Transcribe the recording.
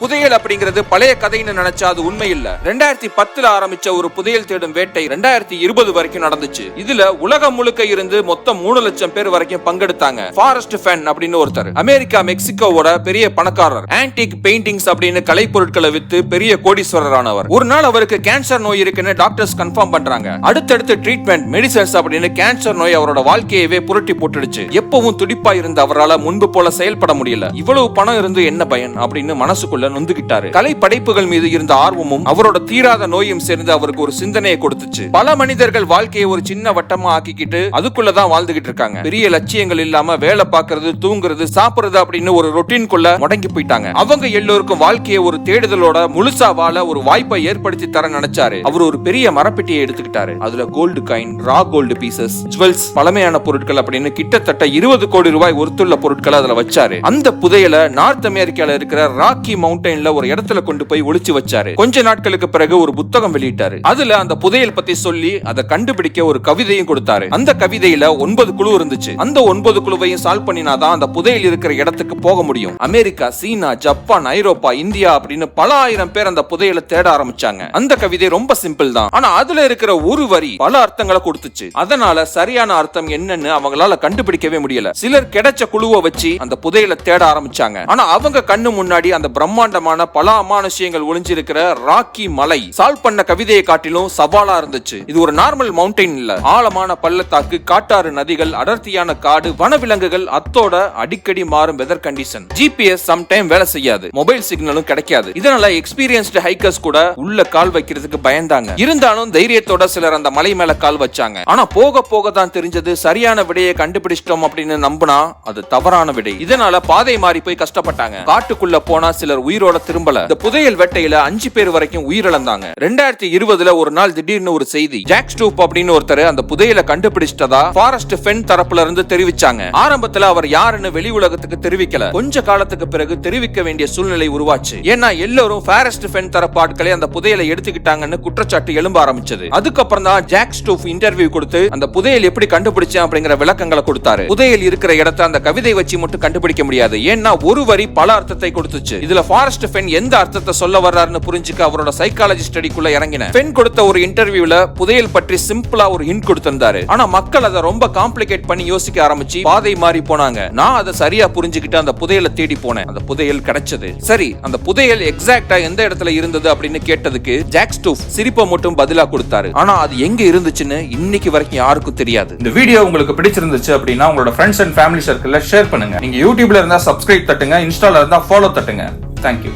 புதையல் அப்படிங்கிறது பழைய கதைன்னு நினைச்சா அது உண்மை இல்ல. 2010 ஆரம்பிச்ச ஒரு புதையல் தேடும் வேட்டை 2020 வரைக்கும் நடந்துச்சு. இதுல உலகம் முழுக்க இருந்து மொத்தம் 3 லட்சம் பேர் வரைக்கும் பங்கெடுத்தாங்க. ஃபாரஸ்ட் ஃபென் அப்படின்னு ஒருத்தர் அமெரிக்கா மெக்சிகோவோட பெரிய பணக்காரர். ஆன்டிக் பெயிண்டிங்ஸ் அப்படின்னு கலை பொருட்களை வித்து பெரிய கோடீஸ்வரரானவர். ஒரு நாள் அவருக்கு கேன்சர் நோய் இருக்குன்னு டாக்டர்ஸ் கன்ஃபார்ம் பண்றாங்க. அடுத்தடுத்து ட்ரீட்மெண்ட் மெடிசன்ஸ் அப்படின்னு கேன்சர் நோய் அவரோட வாழ்க்கையவே புரட்டி போட்டுடுச்சு. எப்பவும் துடிப்பா இருந்த அவரால் முன்பு போல செயல்பட முடியல. இவ்வளவு பணம் இருந்து என்ன பயன் அப்படின்னு மனசுக்குள்ள நொந்துகிட்டாரு. கலை படைப்புகள் மீது இருந்த ஆர்வமும் அவரோட தீராத நோயும் சேர்ந்து அவருக்கு ஒரு சிந்தனையை கொடுத்துச்சு. பல மனிதர்கள் வாழ்க்கையை ஒரு சின்ன வட்டமா ஆக்கிக்கிட்டு அதுக்குள்ளதான் வாழ்ந்துகிட்டு இருக்காங்க. பெரிய லட்சியங்கள் இல்லாம வேலை பார்க்கறது, தூங்குறது, சாப்பிடுறது அப்படின்னு ஒரு ரொட்டீன்குள்ள முடங்கி போயிட்டாங்க. அவங்க எல்லோருக்கும் வாழ்க்கையை ஒரு தேடுதலோட முழுசா வாழ ஒரு வாய்ப்பை ஏற்படுத்தி தர நினைச்சாரு. அவர் ஒரு பெரிய மரப்பெட்டியை எடுத்துக்கிட்டாரு. அதுல கோல்டு காயின், ரா கோல்டு பீசஸ், ஜுவல்ஸ், பழமையான பொருட்கள் அப்படின்னு கிட்டத்தட்ட 20 கோடி ரூபாய் ஒருத்துள்ள பொருட்களை அதுல வச்சாரு. அந்த புதையலை நார்த் அமெரிக்கால இருக்கிற ராக்கி மவுண்டன்ல ஒரு இடத்துல கொண்டு போய் ஒளிச்சு வச்சாரு. கொஞ்ச நாட்களுக்கு பிறகு ஒரு புத்தகம் வெளியிட்டாரு. அதுல அந்த புதையல் பத்தி சொல்லி அதை கண்டுபிடிக்க ஒரு கவிதையும் கொடுத்தாரு. அந்த கவிதையில 9 குழு இருந்துச்சு. அந்த 9 குழுவையும் சால்வ் பண்ணினாதான் அந்த புதையல் இருக்கிற இடத்துக்கு போக முடியும். அமெரிக்கா, சீனா, ஜப்பான், ஐரோப்பா, இந்தியா அப்படின்னு பல ஆயிரம் பேர் அந்த புதையலை தேட ஆரம்பிச்சாங்க. அந்த கவிதை ரொம்ப சிம்பிள் தான். ஆனா அதுல இருக்கிற ஒரு வரி பல அர்த்தங்களை கொடுத்துச்சு. அதனால சரியான அர்த்தம் என்னன்னு அவங்களால கண்டுபிடிக்கவே முடியல. சிலர் கிடைச்ச குழுவை வச்சு அந்த புதையலை தேட ஆரம்பிச்சாங்க. ஆனா அவங்க கண்ணு முன்னாடி அந்த பிரம்மாண்டமான பல அமானுஷ்யங்கள் ஒளிஞ்சிருக்கிற ராக்கி மலை சால்வ் பண்ண கவிதையை காட்டிலும் சவாலா இருந்துச்சு. இது ஒரு நார்மல் மவுண்டன் இல்ல. ஆழமான பள்ளத்தாக்கு, காட்டாறு நதிகள், அடர்த்தியான காடு, வனவிலங்குகள், அத்தோட அடிக்கடி மாறும் வெதர் கண்டிஷன். ஜிபிஎஸ் சம்டைம் வேலை செய்யாது, மொபைல் சிக்னலும் கிடைக்காது. இதனால எக்ஸ்பீரியன்ஸ்டு ஹைக்கர்ஸ் கூட உள்ள கால் வைக்கிறதுக்கு பயந்தாங்க. இருந்தாலும் தைரியத்தோட சிலர் அந்த மலை மேல கால் வச்சாங்க. ஆனா போக போக தான் தெரிஞ்சது சரியான விடையை கண்டுபிடிச்சிட்டோம் அப்படின்னு நம்பினா அது தவறான விடை. இதனால பாதை மாறி போய் கஷ்டப்பட்டாங்க. காட்டுக்குள்ள போனா சிலர் உயிரோட திரும்பல. இந்த புதையல் வேட்டையில 5 பேர் வரைக்கும் உயிரிழந்தாங்க. 2020 ஒரு நாள் திடீர்னு ஒரு செய்தி. ஜாக் ஸ்டூப் அப்படின்னு ஒருத்தர் அந்த புதையலை கண்டுபிடிச்சிட்டதா ஃபாரஸ்ட் ஃபென் தரப்புல இருந்து தெரிவிச்சாங்க. ஆரம்பத்துல அவர் யாருன்னு வெளி உலகத்துக்கு தெரிவிக்கல. கொஞ்ச காலத்துக்கு பிறகு தெரிவிக்க வேண்டிய சூழ்நிலை உருவாச்சு. ஏன்னா எல்லாரும் ஃபாரஸ்ட் ஃபென் தரப்பு ஆட்களை அந்த புதையலை எடுத்துக்கிட்டாங்கன்னு குற்றச்சாட்டு எழும்ப ஆரம்பிச்சது. அதுக்கப்புறம் தான் ஜாக் ஸ்டூப் இன்டர்வியூ கொடுத்து அந்த புதையல் எப்படி கண்டுபிடிச்சேன் அப்படிங்கிற விளக்கங்களை கொடுத்தாரு. புதையல் இருக்கிற இடத்தை அந்த கவிதை வச்சு மட்டும் கண்டுபிடிக்க முடியாது. ஏன்னா ஒரு வரி பல அர்த்தத்தை கொடுத்துச்சு. இதுல ஃபாரஸ்ட் ஃபென் எந்த அர்த்தத்தை சொல்ல வர்றாருன்னு புரிஞ்சுக்க அவரோட சைக்காலஜி ஸ்டடிக்குள்ள இறங்கின. ஃபென் கொடுத்த ஒரு இன்டர்வியூல புதையல் பற்றி சிம்பிளா ஒரு ஹிண்ட் கொடுத்திருந்தாரு. ஆனா மக்கள் அதை ரொம்ப காம்ப்ளிகேட் பண்ணி யோசிக்க ஆரம்பிச்சு பாதை மாறி போனாங்க. நான் அதை சரியா புரிஞ்சுக்கிட்டு அந்த புதையலை தேடி போனேன். அந்த புதையல் கிடைச்சது. சரி, அந்த புதையல் எக்ஸாக்ட்டா எந்த இடத்துல இருந்தது அப்படின்னு கேட்டதுக்கு ஜாக் ஸ்டூப் சிரிப்பை மட்டும் பதிலா கொடுத்தாரு. ஆனா அது எங்க இருந்துச்சுன்னு இன்னைக்கு வரைக்கும் யாருக்கும் தெரியாது. இந்த வீடியோ உங்களுக்கு பிடிச்சிருந்துச்சு அப்படின்னா உங்களோட ஃப்ரெண்ட்ஸ் அண்ட் ஃபேமிலி சர்க்கிள்ல ஷேர் பண்ணுங்க. நீங்க யூடியூப்ல இருந்தா சப்ஸ்கிரைப் தட்டுங்க, இன்ஸ்டால இருந்தா ஃபாலோ தட்டுங்க. தேங்க்யூ.